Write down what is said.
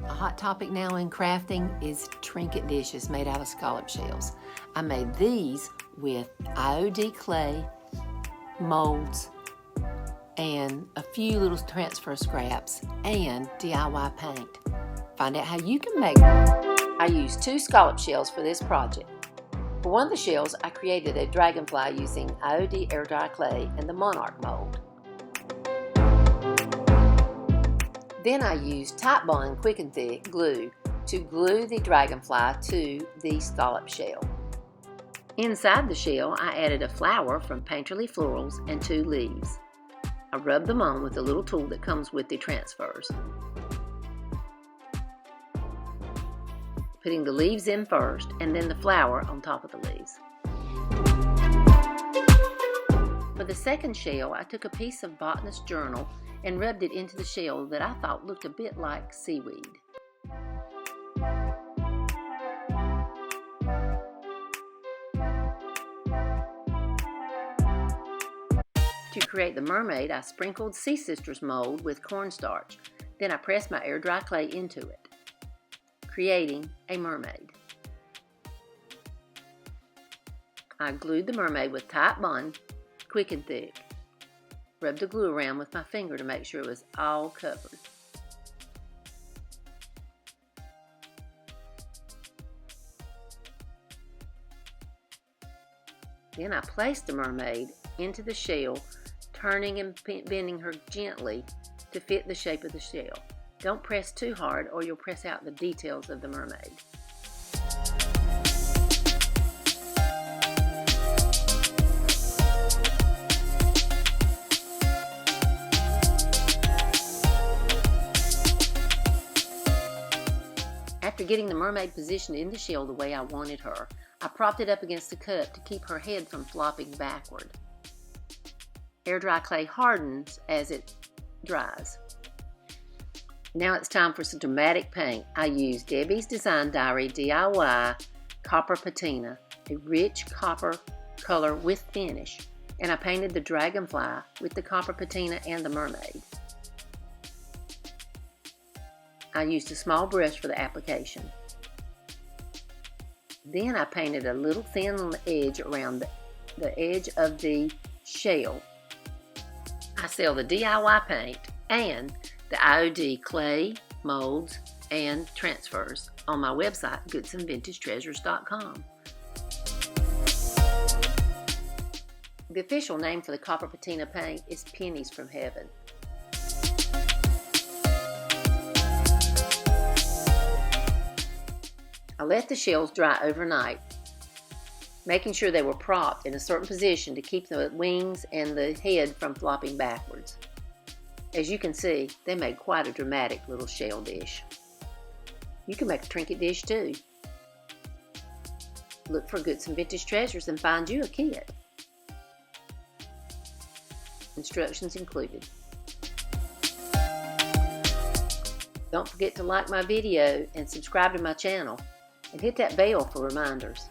A hot topic now in crafting is trinket dishes made out of scallop shells. I made these with IOD clay, molds, and a few little transfer scraps and DIY paint. Find out how you can make them. I used 2 scallop shells for this project. For one of the shells, I created a dragonfly using IOD air dry clay and the Monarch mold. Then I used Titebond Quick and Thick glue to glue the dragonfly to the scallop shell. Inside the shell, I added a flower from Painterly Florals and 2 leaves. I rubbed them on with the little tool that comes with the transfers. Putting the leaves in first and then the flower on top of the leaves. For the second shell, I took a piece of botanist journal and rubbed it into the shell that I thought looked a bit like seaweed. To create the mermaid, I sprinkled Sea Sisters mold with cornstarch. Then I pressed my air dry clay into it, creating a mermaid. I glued the mermaid with Titebond Quick and Thick. Rubbed the glue around with my finger to make sure it was all covered. Then I placed the mermaid into the shell, turning and bending her gently to fit the shape of the shell. Don't press too hard or you'll press out the details of the mermaid. After getting the mermaid positioned in the shell the way I wanted her, I propped it up against the cup to keep her head from flopping backward. Air dry clay hardens as it dries. Now it's time for some dramatic paint. I used Debi's Design Diary DIY Copper Patina, a rich copper color with finish, and I painted the dragonfly with the copper patina and the mermaid. I used a small brush for the application. Then I painted a little thin edge around the edge of the shell. I sell the DIY paint and the IOD clay, molds, and transfers on my website, goodsandvintagetreasures.com. The official name for the copper patina paint is Pennies from Heaven. I let the shells dry overnight, making sure they were propped in a certain position to keep the wings and the head from flopping backwards. As you can see, they made quite a dramatic little shell dish. You can make a trinket dish too. Look for Goods and Vintage Treasures and find you a kit. Instructions included. Don't forget to like my video and subscribe to my channel. And hit that bell for reminders.